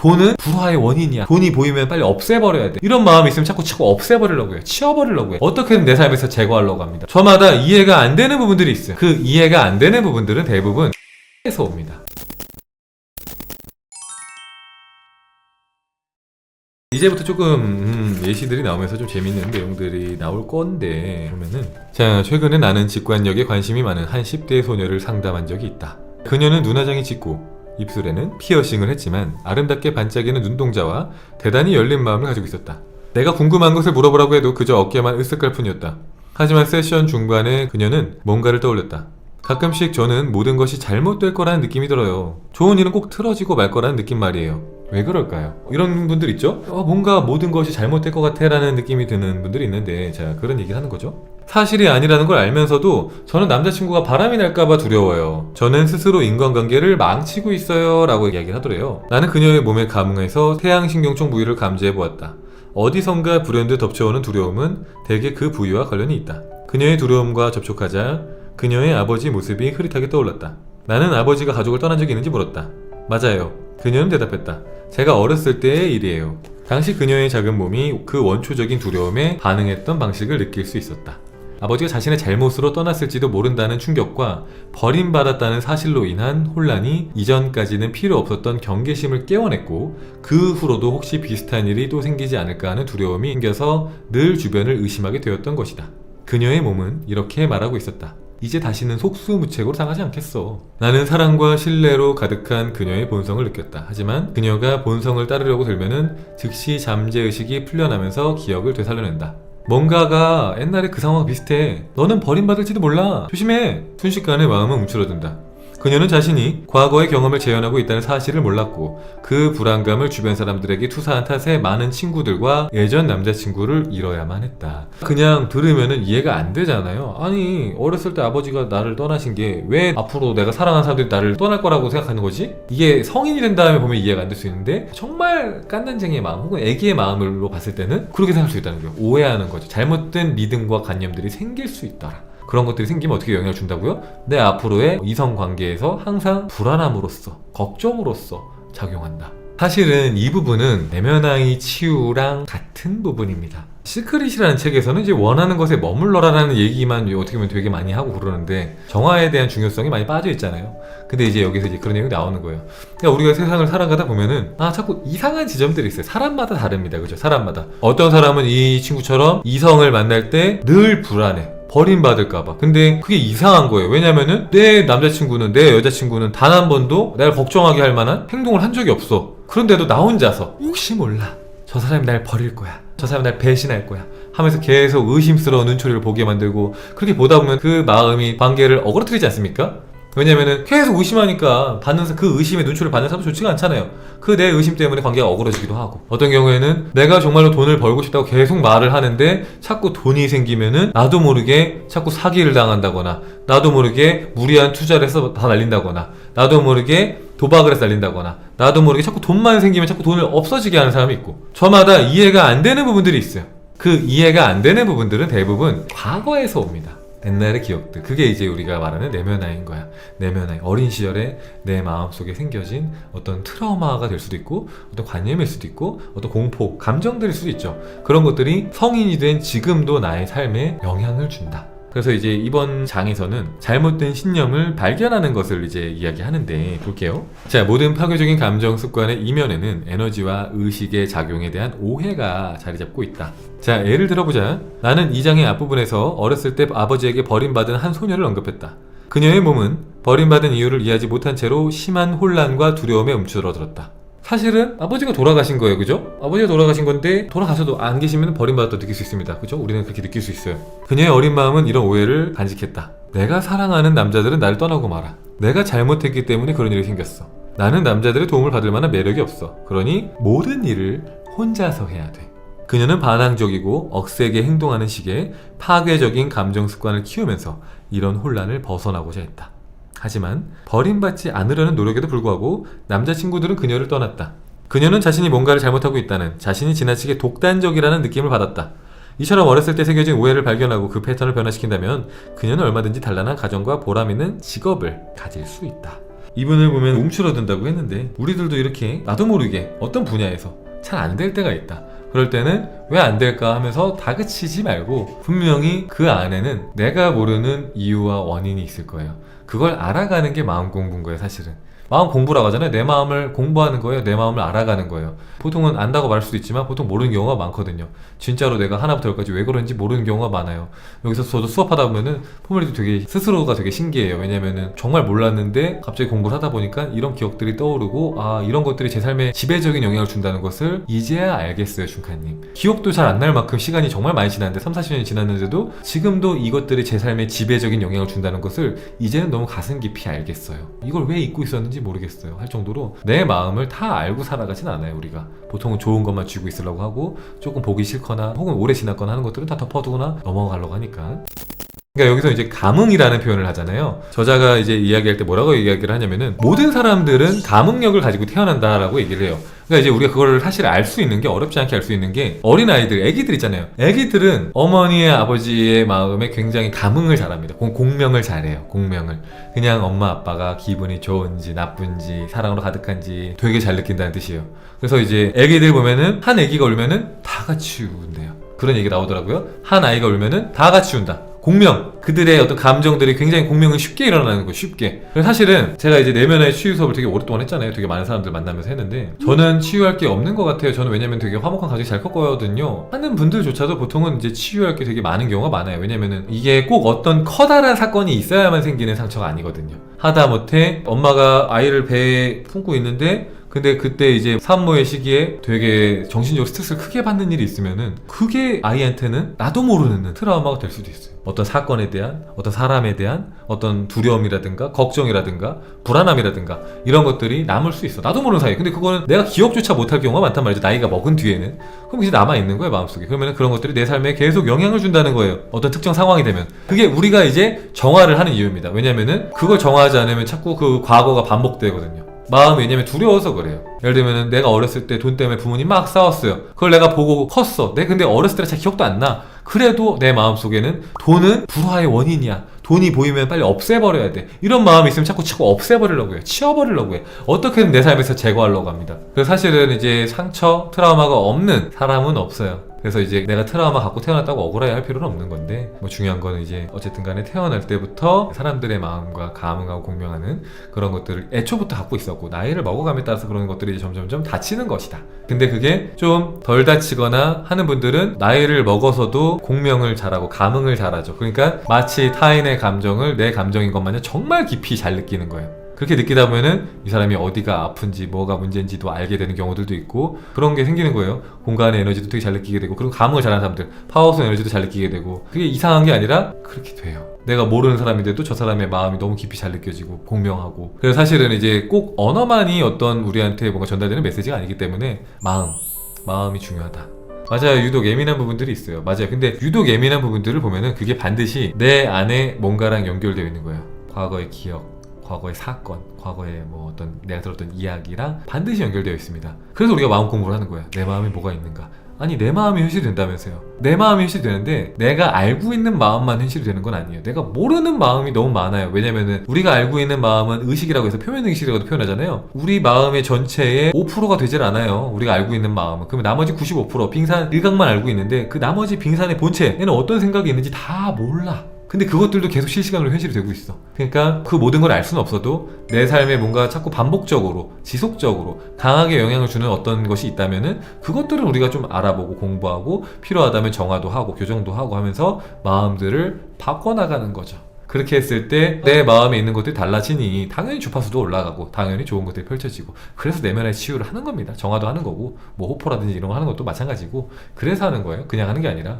돈은 불화의 원인이야. 돈이 보이면 빨리 없애버려야 돼. 이런 마음이 있으면 자꾸 없애버리려고 해요. 치워버리려고 해요. 어떻게든 내 삶에서 제거하려고 합니다. 저마다 이해가 안 되는 부분들이 있어요. 그 이해가 안 되는 부분들은 대부분 에서 옵니다. 이제부터 조금 예시들이 나오면서 좀 재밌는 내용들이 나올 건데, 보면은 자, 최근에 나는 직관력에 관심이 많은 한 10대 소녀를 상담한 적이 있다. 그녀는 눈화장이 짙고 입술에는 피어싱을 했지만 아름답게 반짝이는 눈동자와 대단히 열린 마음을 가지고 있었다. 내가 궁금한 것을 물어보라고 해도 그저 어깨만 으쓱할 뿐이었다. 하지만 세션 중반에 그녀는 뭔가를 떠올렸다. 가끔씩 저는 모든 것이 잘못될 거라는 느낌이 들어요. 좋은 일은 꼭 틀어지고 말 거라는 느낌 말이에요. 왜 그럴까요? 이런 분들 있죠? 뭔가 모든 것이 잘못될 것 같아 라는 느낌이 드는 분들이 있는데, 자, 그런 얘기를 하는 거죠. 사실이 아니라는 걸 알면서도 저는 남자친구가 바람이 날까봐 두려워요. 저는 스스로 인간관계를 망치고 있어요 라고 이야기를 하더래요. 나는 그녀의 몸에 감응해서 태양신경총 부위를 감지해보았다. 어디선가 불현듯 덮쳐오는 두려움은 대개 그 부위와 관련이 있다. 그녀의 두려움과 접촉하자 그녀의 아버지 모습이 흐릿하게 떠올랐다. 나는 아버지가 가족을 떠난 적이 있는지 물었다. 맞아요. 그녀는 대답했다. 제가 어렸을 때의 일이에요. 당시 그녀의 작은 몸이 그 원초적인 두려움에 반응했던 방식을 느낄 수 있었다. 아버지가 자신의 잘못으로 떠났을지도 모른다는 충격과 버림받았다는 사실로 인한 혼란이 이전까지는 필요 없었던 경계심을 깨워냈고, 그 후로도 혹시 비슷한 일이 또 생기지 않을까 하는 두려움이 생겨서 늘 주변을 의심하게 되었던 것이다. 그녀의 몸은 이렇게 말하고 있었다. 이제 다시는 속수무책으로 당하지 않겠어. 나는 사랑과 신뢰로 가득한 그녀의 본성을 느꼈다. 하지만 그녀가 본성을 따르려고 들면은 즉시 잠재의식이 풀려나면서 기억을 되살려낸다. 뭔가가 옛날에 그 상황과 비슷해. 너는 버림받을지도 몰라. 조심해. 순식간에 마음은 움츠러든다. 그녀는 자신이 과거의 경험을 재현하고 있다는 사실을 몰랐고, 그 불안감을 주변 사람들에게 투사한 탓에 많은 친구들과 예전 남자친구를 잃어야만 했다. 그냥 들으면은 이해가 안 되잖아요. 아니, 어렸을 때 아버지가 나를 떠나신 게 왜 앞으로 내가 사랑하는 사람들이 나를 떠날 거라고 생각하는 거지? 이게 성인이 된 다음에 보면 이해가 안 될 수 있는데, 정말 깐난쟁이의 마음 혹은 애기의 마음으로 봤을 때는 그렇게 생각할 수 있다는 거예요. 오해하는 거죠. 잘못된 믿음과 관념들이 생길 수 있더라. 그런 것들이 생기면 어떻게 영향을 준다고요? 내 앞으로의 이성관계에서 항상 불안함으로써, 걱정으로써 작용한다. 사실은 이 부분은 내면의 치유랑 같은 부분입니다. 시크릿이라는 책에서는 이제 원하는 것에 머물러라라는 얘기만 어떻게 보면 되게 많이 하고 그러는데, 정화에 대한 중요성이 많이 빠져 있잖아요. 근데 이제 여기서 이제 그런 내용이 나오는 거예요. 그러니까 우리가 세상을 살아가다 보면은 자꾸 이상한 지점들이 있어요. 사람마다 다릅니다. 그죠? 사람마다. 어떤 사람은 이 친구처럼 이성을 만날 때 늘 불안해. 버림받을까봐. 근데 그게 이상한 거예요. 왜냐면은 내 남자친구는, 내 여자친구는 단 한 번도 나를 걱정하게 할 만한 행동을 한 적이 없어. 그런데도 나 혼자서 혹시 몰라, 저 사람이 날 버릴 거야, 저 사람이 날 배신할 거야 하면서 계속 의심스러운 눈초리를 보게 만들고, 그렇게 보다 보면 그 마음이 관계를 어그러뜨리지 않습니까? 왜냐면은 계속 의심하니까 그 의심의 눈초리를 받는 사람도 좋지가 않잖아요. 그 내 의심 때문에 관계가 어그러지기도 하고, 어떤 경우에는 내가 정말로 돈을 벌고 싶다고 계속 말을 하는데 자꾸 돈이 생기면은 나도 모르게 자꾸 사기를 당한다거나, 나도 모르게 무리한 투자를 해서 다 날린다거나, 나도 모르게 도박을 해서 날린다거나, 나도 모르게 자꾸 돈만 생기면 자꾸 돈을 없어지게 하는 사람이 있고, 저마다 이해가 안 되는 부분들이 있어요. 그 이해가 안 되는 부분들은 대부분 과거에서 옵니다. 옛날의 기억들. 그게 이제 우리가 말하는 내면아이인 거야. 내면아이. 어린 시절에 내 마음속에 생겨진 어떤 트라우마가 될 수도 있고, 어떤 관념일 수도 있고, 어떤 공포, 감정들일 수도 있죠. 그런 것들이 성인이 된 지금도 나의 삶에 영향을 준다. 그래서 이제 이번 장에서는 잘못된 신념을 발견하는 것을 이제 이야기하는데, 볼게요. 자, 모든 파괴적인 감정 습관의 이면에는 에너지와 의식의 작용에 대한 오해가 자리 잡고 있다. 자, 예를 들어보자. 나는 이 장의 앞부분에서 어렸을 때 아버지에게 버림받은 한 소녀를 언급했다. 그녀의 몸은 버림받은 이유를 이해하지 못한 채로 심한 혼란과 두려움에 움츠러들었다. 사실은 아버지가 돌아가신 거예요. 그죠? 아버지가 돌아가신 건데, 돌아가셔도 안 계시면 버림받았다 느낄 수 있습니다. 그죠? 우리는 그렇게 느낄 수 있어요. 그녀의 어린 마음은 이런 오해를 간직했다. 내가 사랑하는 남자들은 나를 떠나고 말아. 내가 잘못했기 때문에 그런 일이 생겼어. 나는 남자들의 도움을 받을 만한 매력이 없어. 그러니 모든 일을 혼자서 해야 돼. 그녀는 반항적이고 억세게 행동하는 식의 파괴적인 감정 습관을 키우면서 이런 혼란을 벗어나고자 했다. 하지만 버림받지 않으려는 노력에도 불구하고 남자친구들은 그녀를 떠났다. 그녀는 자신이 뭔가를 잘못하고 있다는, 자신이 지나치게 독단적이라는 느낌을 받았다. 이처럼 어렸을 때 새겨진 오해를 발견하고 그 패턴을 변화시킨다면 그녀는 얼마든지 단란한 가정과 보람있는 직업을 가질 수 있다. 이분을 보면 움츠러든다고 했는데 우리들도 이렇게 나도 모르게 어떤 분야에서 잘 안 될 때가 있다. 그럴 때는 왜 안 될까 하면서 다그치지 말고 분명히 그 안에는 내가 모르는 이유와 원인이 있을 거예요. 그걸 알아가는 게 마음 공부인 거예요, 사실은. 마음 공부라고 하잖아요. 내 마음을 공부하는 거예요. 내 마음을 알아가는 거예요. 보통은 안다고 말할 수도 있지만 보통 모르는 경우가 많거든요. 진짜로 내가 하나부터 열까지 왜 그런지 모르는 경우가 많아요. 여기서 저도 수업하다 보면은 포멀리도 되게 스스로가 되게 신기해요. 왜냐면은 정말 몰랐는데 갑자기 공부를 하다 보니까 이런 기억들이 떠오르고 아 이런 것들이 제 삶에 지배적인 영향을 준다는 것을 이제야 알겠어요, 준카님. 기억도 잘 안 날 만큼 시간이 정말 많이 지났는데 30-40년이 지났는데도 지금도 이것들이 제 삶에 지배적인 영향을 준다는 것을 이제는 너무 가슴 깊이 알겠어요. 이걸 왜 잊고 있었는지 모르겠어요 할 정도로 내 마음을 다 알고 살아가진 않아요. 우리가 보통은 좋은 것만 쥐고 있으려고 하고 조금 보기 싫거나 혹은 오래 지났거나 하는 것들은 다 덮어두거나 넘어가려고 하니까. 그러니까 여기서 이제 감흥이라는 표현을 하잖아요. 저자가 이제 이야기할 때 뭐라고 이야기를 하냐면은 모든 사람들은 감흥력을 가지고 태어난다라고 얘기를 해요. 그러니까 이제 우리가 그걸 사실 알 수 있는 게 어렵지 않게 알 수 있는 게 어린아이들, 애기들 있잖아요. 애기들은 어머니의 아버지의 마음에 굉장히 감흥을 잘합니다. 공명을 잘해요. 공명을. 그냥 엄마 아빠가 기분이 좋은지 나쁜지 사랑으로 가득한지 되게 잘 느낀다는 뜻이에요. 그래서 이제 애기들 보면은 한 애기가 울면은 다 같이 운대요. 그런 얘기 나오더라고요. 한 아이가 울면은 다 같이 운다. 공명, 그들의 어떤 감정들이 굉장히 공명이 쉽게 일어나는 거예요. 쉽게. 그래서 사실은 제가 이제 내면의 치유 수업을 되게 오랫동안 했잖아요. 되게 많은 사람들 만나면서 했는데 저는 치유할 게 없는 것 같아요. 저는 왜냐면 되게 화목한 가족이 잘 컸거든요. 하는 분들조차도 보통은 이제 치유할 게 되게 많은 경우가 많아요. 왜냐면은 이게 꼭 어떤 커다란 사건이 있어야만 생기는 상처가 아니거든요. 하다못해 엄마가 아이를 배에 품고 있는데 근데 그때 이제 산모의 시기에 되게 정신적으로 스트레스를 크게 받는 일이 있으면은 그게 아이한테는 나도 모르는 트라우마가 될 수도 있어요. 어떤 사건에 대한, 어떤 사람에 대한 어떤 두려움이라든가 걱정이라든가 불안함이라든가 이런 것들이 남을 수 있어. 나도 모르는 사이에. 근데 그거는 내가 기억조차 못할 경우가 많단 말이죠. 나이가 먹은 뒤에는. 그럼 이제 남아있는 거예요, 마음속에. 그러면 그런 것들이 내 삶에 계속 영향을 준다는 거예요. 어떤 특정 상황이 되면. 그게 우리가 이제 정화를 하는 이유입니다. 왜냐면은 그걸 정화하지 않으면 자꾸 그 과거가 반복되거든요. 마음이 왜냐면 두려워서 그래요. 예를 들면 내가 어렸을 때 돈 때문에 부모님 막 싸웠어요. 그걸 내가 보고 컸어. 근데 어렸을 때 잘 기억도 안 나. 그래도 내 마음속에는 돈은 불화의 원인이야. 돈이 보이면 빨리 없애버려야 돼. 이런 마음이 있으면 자꾸 없애버리려고 해요. 치워버리려고 해요. 어떻게든 내 삶에서 제거하려고 합니다. 그래서 사실은 이제 상처, 트라우마가 없는 사람은 없어요. 그래서 이제 내가 트라우마 갖고 태어났다고 억울해 할 필요는 없는 건데 뭐 중요한 거는 이제 어쨌든 간에 태어날 때부터 사람들의 마음과 감흥하고 공명하는 그런 것들을 애초부터 갖고 있었고 나이를 먹어감에 따라서 그런 것들이 점점점 다치는 것이다. 근데 그게 좀 덜 다치거나 하는 분들은 나이를 먹어서도 공명을 잘하고 감흥을 잘하죠. 그러니까 마치 타인의 감정을 내 감정인 것 마냥 정말 깊이 잘 느끼는 거예요. 그렇게 느끼다 보면은 이 사람이 어디가 아픈지 뭐가 문제인지도 알게 되는 경우들도 있고 그런 게 생기는 거예요. 공간의 에너지도 되게 잘 느끼게 되고 그리고 감흥을 잘하는 사람들 파워스 에너지도 잘 느끼게 되고 그게 이상한 게 아니라 그렇게 돼요. 내가 모르는 사람인데도 저 사람의 마음이 너무 깊이 잘 느껴지고 공명하고 그래서 사실은 이제 꼭 언어만이 어떤 우리한테 뭔가 전달되는 메시지가 아니기 때문에 마음이 중요하다. 맞아요. 유독 예민한 부분들이 있어요. 맞아요. 근데 유독 예민한 부분들을 보면은 그게 반드시 내 안에 뭔가랑 연결되어 있는 거예요. 과거의 기억 과거의 사건, 과거의 뭐 어떤 내가 들었던 이야기랑 반드시 연결되어 있습니다. 그래서 우리가 마음 공부를 하는 거야. 내 마음에 뭐가 있는가? 아니 내 마음이 현실이 된다면서요. 내 마음이 현실이 되는데 내가 알고 있는 마음만 현실이 되는 건 아니에요. 내가 모르는 마음이 너무 많아요. 왜냐면은 우리가 알고 있는 마음은 의식이라고 해서 표면의식이라고 표현하잖아요. 우리 마음의 전체의 5%가 되질 않아요. 우리가 알고 있는 마음은. 그러면 나머지 95% 빙산 일각만 알고 있는데 그 나머지 빙산의 본체에는 어떤 생각이 있는지 다 몰라. 근데 그것들도 계속 실시간으로 현실이 되고 있어. 그러니까 그 모든 걸 알 수는 없어도 내 삶에 뭔가 자꾸 반복적으로 지속적으로 강하게 영향을 주는 어떤 것이 있다면은 그것들은 우리가 좀 알아보고 공부하고 필요하다면 정화도 하고 교정도 하고 하면서 마음들을 바꿔나가는 거죠. 그렇게 했을 때 내 마음에 있는 것들이 달라지니 당연히 주파수도 올라가고 당연히 좋은 것들이 펼쳐지고 그래서 내면의 치유를 하는 겁니다. 정화도 하는 거고 뭐 호포라든지 이런 거 하는 것도 마찬가지고 그래서 하는 거예요. 그냥 하는 게 아니라